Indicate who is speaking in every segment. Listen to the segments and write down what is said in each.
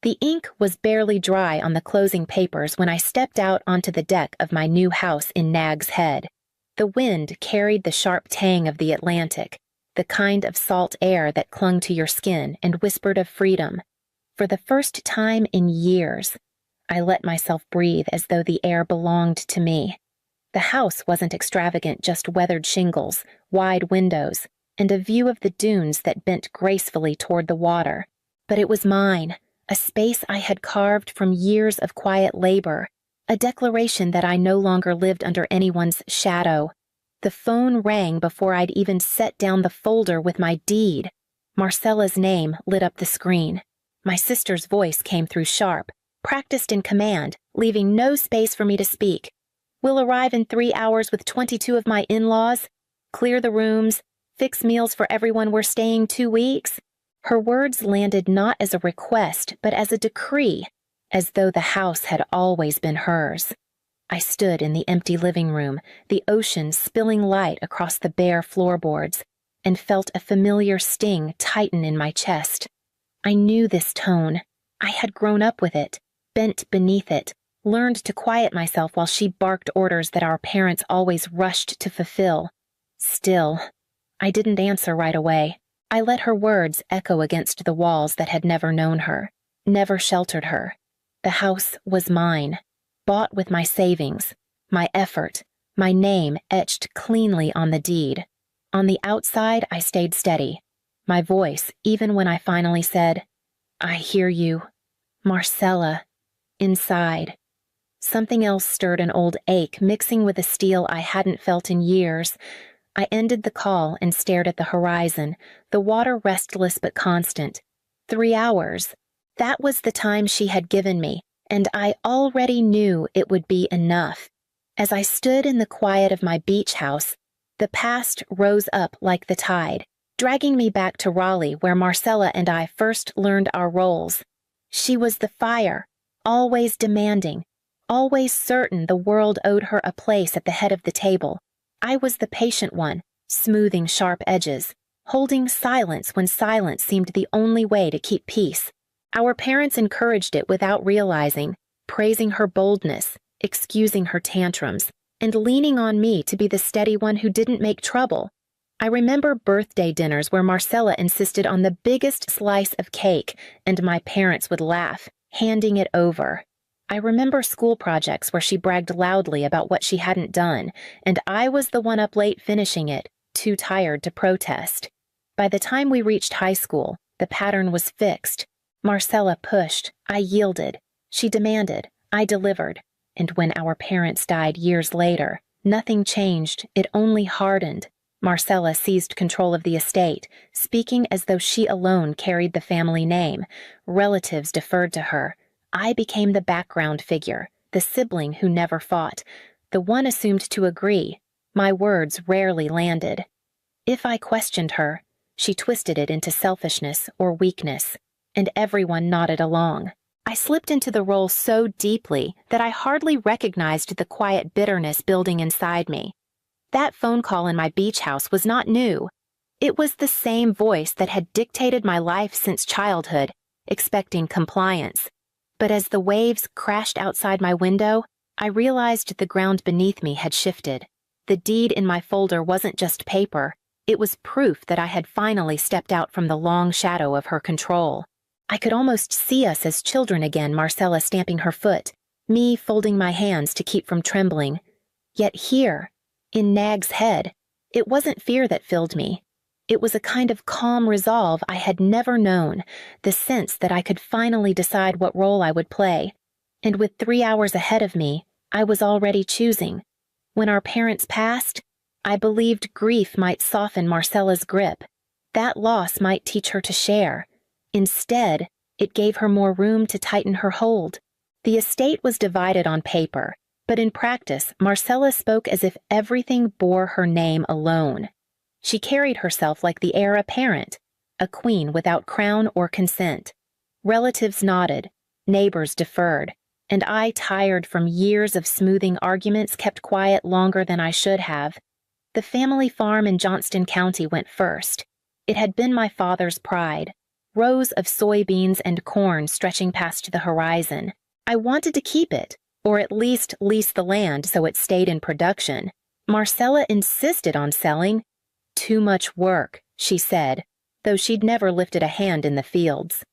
Speaker 1: The ink was barely dry on the closing papers when I stepped out onto the deck of my new house in Nag's Head. The wind carried the sharp tang of the Atlantic, the kind of salt air that clung to your skin and whispered of freedom. For the first time in years, I let myself breathe as though the air belonged to me. The house wasn't extravagant, just weathered shingles, wide windows, and a view of the dunes that bent gracefully toward the water. But it was mine, a space I had carved from years of quiet labor, a declaration that I no longer lived under anyone's shadow. The phone rang before I'd even set down the folder with my deed. Marcella's name lit up the screen. My sister's voice came through sharp, practiced in command, leaving no space for me to speak. "We'll arrive in 3 hours with 22 of my in-laws. Clear the rooms. Fix meals for everyone. We're staying 2 weeks." Her words landed not as a request, but as a decree, as though the house had always been hers. I stood in the empty living room, the ocean spilling light across the bare floorboards, and felt a familiar sting tighten in my chest. I knew this tone. I had grown up with it, bent beneath it, learned to quiet myself while she barked orders that our parents always rushed to fulfill. Still, I didn't answer right away. I let her words echo against the walls that had never known her, never sheltered her. The house was mine, bought with my savings, my effort, my name etched cleanly on the deed. On the outside, I stayed steady, my voice, even when I finally said, "I hear you, Marcella," inside. Something else stirred an old ache, mixing with a steel I hadn't felt in years. I ended the call and stared at the horizon, the water restless but constant. 3 hours. That was the time she had given me, and I already knew it would be enough. As I stood in the quiet of my beach house, the past rose up like the tide, dragging me back to Raleigh, where Marcella and I first learned our roles. She was the fire, always demanding, always certain the world owed her a place at the head of the table. I was the patient one, smoothing sharp edges, holding silence when silence seemed the only way to keep peace. Our parents encouraged it without realizing, praising her boldness, excusing her tantrums, and leaning on me to be the steady one who didn't make trouble. I remember birthday dinners where Marcella insisted on the biggest slice of cake, and my parents would laugh, handing it over. I remember school projects where she bragged loudly about what she hadn't done, and I was the one up late finishing it, too tired to protest. By the time we reached high school, the pattern was fixed. Marcella pushed, I yielded. She demanded, I delivered. And when our parents died years later, nothing changed, it only hardened. Marcella seized control of the estate, speaking as though she alone carried the family name. Relatives deferred to her. I became the background figure, the sibling who never fought, the one assumed to agree. My words rarely landed. If I questioned her, she twisted it into selfishness or weakness, and everyone nodded along. I slipped into the role so deeply that I hardly recognized the quiet bitterness building inside me. That phone call in my beach house was not new. It was the same voice that had dictated my life since childhood, expecting compliance. But as the waves crashed outside my window, I realized the ground beneath me had shifted. The deed in my folder wasn't just paper. It was proof that I had finally stepped out from the long shadow of her control. I could almost see us as children again, Marcella stamping her foot, me folding my hands to keep from trembling. Yet here, in Nag's Head, it wasn't fear that filled me. It was a kind of calm resolve I had never known, the sense that I could finally decide what role I would play. And with 3 hours ahead of me, I was already choosing. When our parents passed, I believed grief might soften Marcella's grip. That loss might teach her to share. Instead, it gave her more room to tighten her hold. The estate was divided on paper, but in practice, Marcella spoke as if everything bore her name alone. She carried herself like the heir apparent, a queen without crown or consent. Relatives nodded, neighbors deferred, and I, tired from years of smoothing arguments, kept quiet longer than I should have. The family farm in Johnston County went first. It had been my father's pride. rows of soybeans and corn stretching past the horizon. I wanted to keep it, or at least lease the land so it stayed in production. Marcella insisted on selling. Too much work, she said, though she'd never lifted a hand in the fields.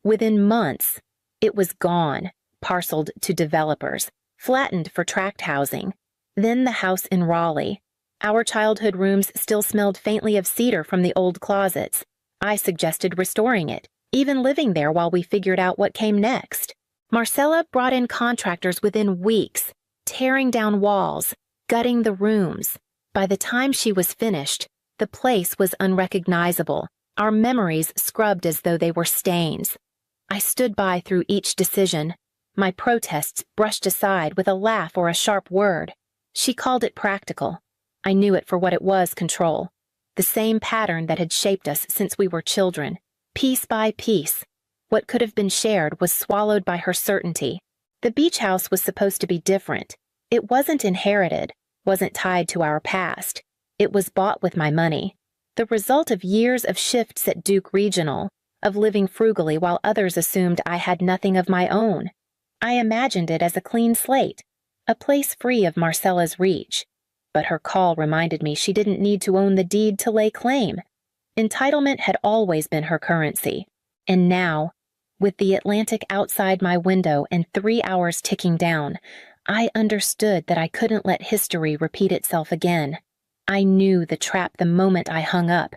Speaker 1: Within months, it was gone, parceled to developers, flattened for tract housing. Then the house in Raleigh. Our childhood rooms still smelled faintly of cedar from the old closets. I suggested restoring it, even living there while we figured out what came next. Marcella brought in contractors within weeks, tearing down walls, gutting the rooms. By the time she was finished, the place was unrecognizable, our memories scrubbed as though they were stains. I stood by through each decision, my protests brushed aside with a laugh or a sharp word. She called it practical. I knew it for what it was: control. The same pattern that had shaped us since we were children, piece by piece. What could have been shared was swallowed by her certainty. The beach house was supposed to be different. It wasn't inherited, wasn't tied to our past. It was bought with my money. The result of years of shifts at Duke Regional, of living frugally while others assumed I had nothing of my own. I imagined it as a clean slate, a place free of Marcella's reach. But her call reminded me she didn't need to own the deed to lay claim. Entitlement had always been her currency. And now, with the Atlantic outside my window and 3 hours ticking down, I understood that I couldn't let history repeat itself again. I knew the trap the moment I hung up.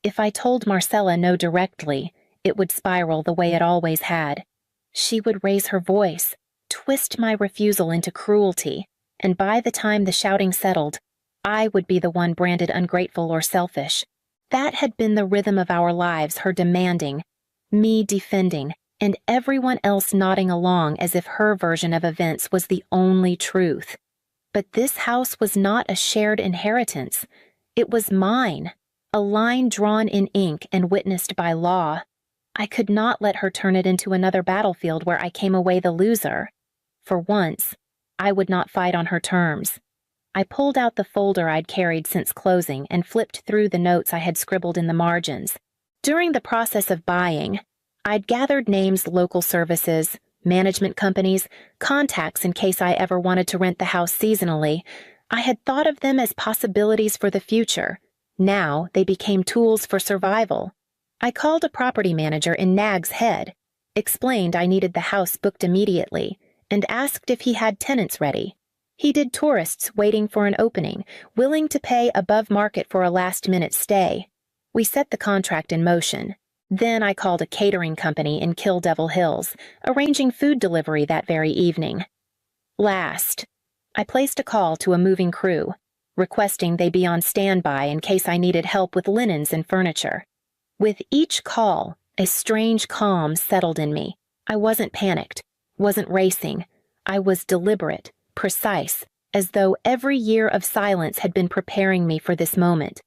Speaker 1: If I told Marcella no directly, it would spiral the way it always had. She would raise her voice, twist my refusal into cruelty, and by the time the shouting settled, I would be the one branded ungrateful or selfish. That had been the rhythm of our lives, her demanding, me defending, and everyone else nodding along as if her version of events was the only truth. But this house was not a shared inheritance. It was mine, a line drawn in ink and witnessed by law. I could not let her turn it into another battlefield where I came away the loser. For once, I would not fight on her terms. I pulled out the folder I'd carried since closing and flipped through the notes I had scribbled in the margins. During the process of buying, I'd gathered names, local services, management companies, contacts in case I ever wanted to rent the house seasonally. I had thought of them as possibilities for the future. Now they became tools for survival. I called a property manager in Nag's Head, explained I needed the house booked immediately, and asked if he had tenants ready. He did tourists waiting for an opening, willing to pay above market for a last-minute stay. We set the contract in motion. Then I called a catering company in Kill Devil Hills, arranging food delivery that very evening. Last, I placed a call to a moving crew, requesting they be on standby in case I needed help with linens and furniture. With each call, a strange calm settled in me. I wasn't panicked, wasn't racing. I was deliberate, precise, as though every year of silence had been preparing me for this moment.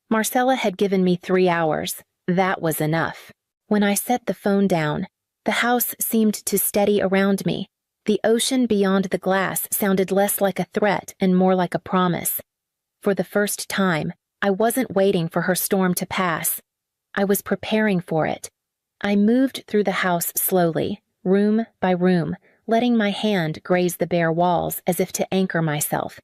Speaker 1: Marcella had given me 3 hours. That was enough. When I set the phone down, the house seemed to steady around me. The ocean beyond the glass sounded less like a threat and more like a promise. For the first time, I wasn't waiting for her storm to pass. I was preparing for it. I moved through the house slowly, room by room, letting my hand graze the bare walls as if to anchor myself.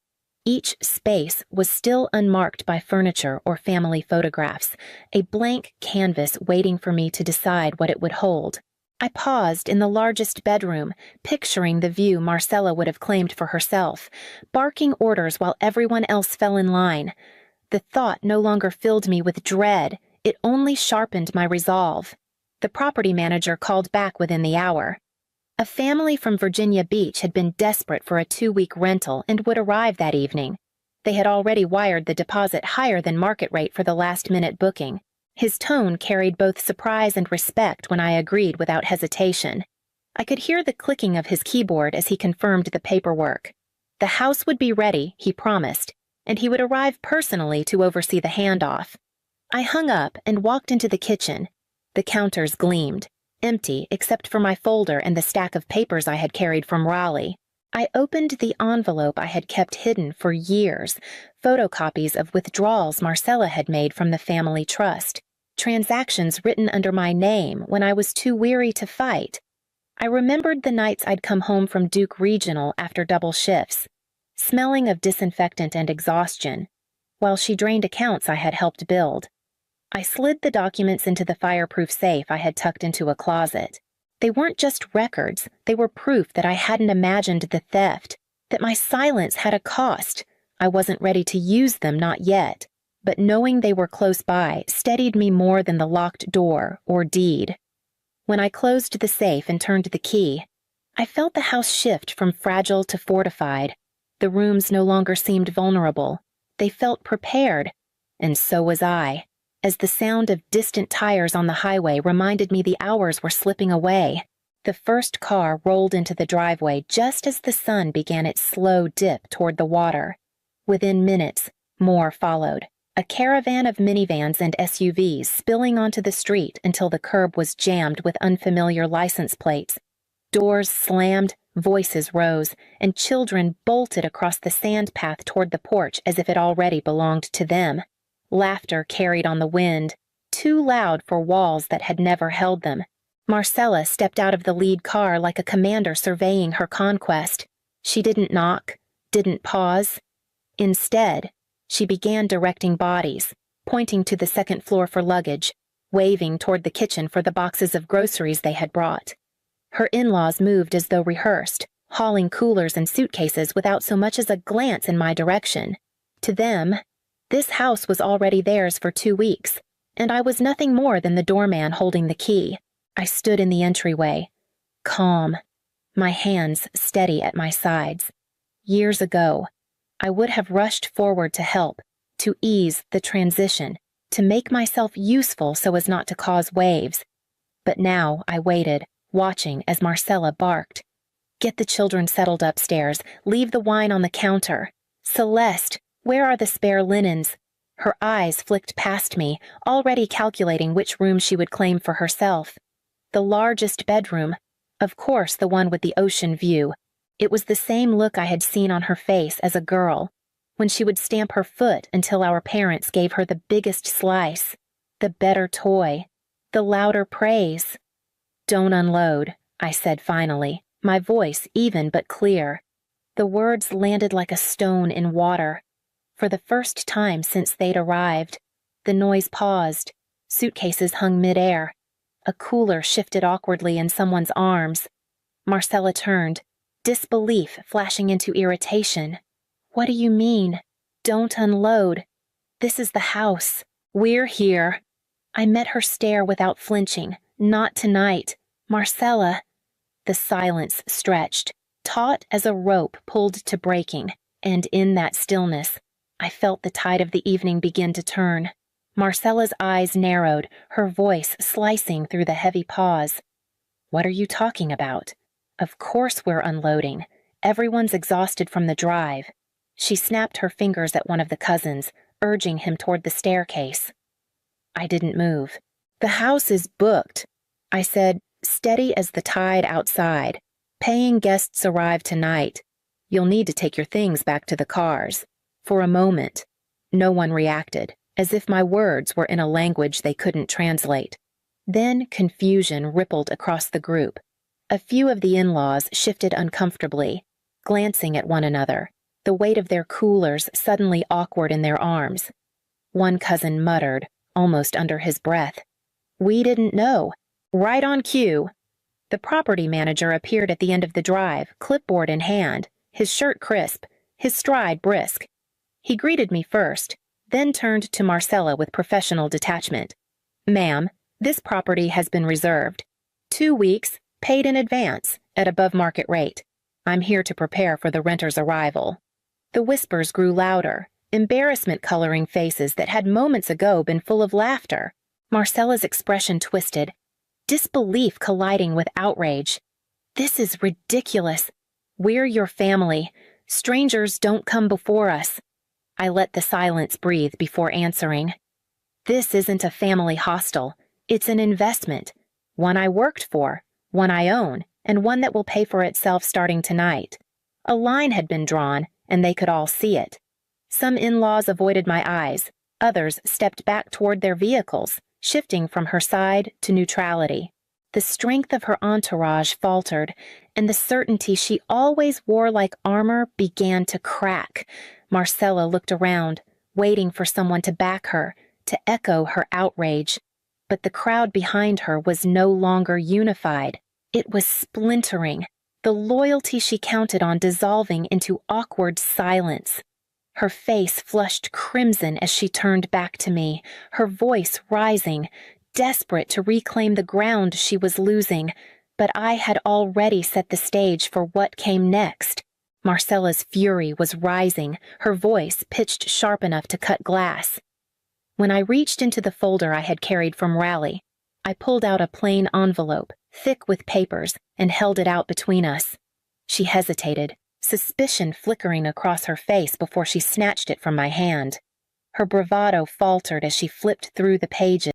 Speaker 1: Each space was still unmarked by furniture or family photographs, a blank canvas waiting for me to decide what it would hold. I paused in the largest bedroom, picturing the view Marcella would have claimed for herself, barking orders while everyone else fell in line. The thought no longer filled me with dread, it only sharpened my resolve. The property manager called back within the hour. A family from Virginia Beach had been desperate for a 2-week rental and would arrive that evening. They had already wired the deposit higher than market rate for the last-minute booking. His tone carried both surprise and respect when I agreed without hesitation. I could hear the clicking of his keyboard as he confirmed the paperwork. The house would be ready, he promised, and he would arrive personally to oversee the handoff. I hung up and walked into the kitchen. The counters gleamed, empty except for my folder and the stack of papers I had carried from Raleigh. I opened the envelope I had kept hidden for years, photocopies of withdrawals Marcella had made from the family trust. transactions written under my name when I was too weary to fight. I remembered the nights I'd come home from Duke Regional after double shifts, smelling of disinfectant and exhaustion, while she drained accounts I had helped build. I slid the documents into the fireproof safe I had tucked into a closet. They weren't just records, they were proof that I hadn't imagined the theft, that my silence had a cost. I wasn't ready to use them, not yet, but knowing they were close by steadied me more than the locked door or deed. When I closed the safe and turned the key, I felt the house shift from fragile to fortified. The rooms no longer seemed vulnerable. They felt prepared, and so was I, as the sound of distant tires on the highway reminded me the hours were slipping away. The first car rolled into the driveway just as the sun began its slow dip toward the water. Within minutes, more followed. A caravan of minivans and SUVs spilling onto the street until the curb was jammed with unfamiliar license plates. Doors slammed, voices rose, and children bolted across the sand path toward the porch as if it already belonged to them. Laughter carried on the wind, too loud for walls that had never held them. Marcella stepped out of the lead car like a commander surveying her conquest. She didn't knock, didn't pause. Instead, she began directing bodies, pointing to the second floor for luggage, waving toward the kitchen for the boxes of groceries they had brought. Her in-laws moved as though rehearsed, hauling coolers and suitcases without so much as a glance in my direction. To them, this house was already theirs for 2 weeks, and I was nothing more than the doorman holding the key. I stood in the entryway, calm, my hands steady at my sides. Years ago, I would have rushed forward to help, to ease the transition, to make myself useful so as not to cause waves. But now I waited, watching as Marcella barked. Get the children settled upstairs, leave the wine on the counter. Celeste, where are the spare linens? Her eyes flicked past me, already calculating which room she would claim for herself. The largest bedroom, of course the one with the ocean view. It was the same look I had seen on her face as a girl, when she would stamp her foot until our parents gave her the biggest slice, the better toy, the louder praise. Don't unload, I said finally, my voice even but clear. The words landed like a stone in water. For the first time since they'd arrived, the noise paused, suitcases hung midair. A cooler shifted awkwardly in someone's arms. Marcella turned, disbelief flashing into irritation. What do you mean? Don't unload. This is the house. We're here. I met her stare without flinching. Not tonight. Marcella. The silence stretched, taut as a rope pulled to breaking, and in that stillness, I felt the tide of the evening begin to turn. Marcella's eyes narrowed, her voice slicing through the heavy pause. What are you talking about? Of course we're unloading. Everyone's exhausted from the drive. She snapped her fingers at one of the cousins, urging him toward the staircase. I didn't move. The house is booked, I said, steady as the tide outside. Paying guests arrive tonight. You'll need to take your things back to the cars. For a moment, no one reacted, as if my words were in a language they couldn't translate. Then confusion rippled across the group. A few of the in-laws shifted uncomfortably, glancing at one another, the weight of their coolers suddenly awkward in their arms. One cousin muttered, almost under his breath, "We didn't know. Right on cue." The property manager appeared at the end of the drive, clipboard in hand, his shirt crisp, his stride brisk. He greeted me first, then turned to Marcella with professional detachment. "Ma'am, this property has been reserved. 2 weeks, paid in advance, at above market rate. I'm here to prepare for the renter's arrival." The whispers grew louder, embarrassment coloring faces that had moments ago been full of laughter. Marcella's expression twisted, disbelief colliding with outrage. "This is ridiculous. We're your family. Strangers don't come before us." I let the silence breathe before answering. "This isn't a family hostel. It's an investment. One I worked for, one I own, and one that will pay for itself starting tonight." A line had been drawn, and they could all see it. Some in-laws avoided my eyes. Others stepped back toward their vehicles, shifting from her side to neutrality. The strength of her entourage faltered, and the certainty she always wore like armor began to crack. Marcella looked around, waiting for someone to back her, to echo her outrage. But the crowd behind her was no longer unified. It was splintering, the loyalty she counted on dissolving into awkward silence. Her face flushed crimson as she turned back to me, her voice rising, desperate to reclaim the ground she was losing. But I had already set the stage for what came next. Marcella's fury was rising, her voice pitched sharp enough to cut glass. When I reached into the folder I had carried from Raleigh, I pulled out a plain envelope, thick with papers, and held it out between us. She hesitated, suspicion flickering across her face before she snatched it from my hand. Her bravado faltered as she flipped through the pages.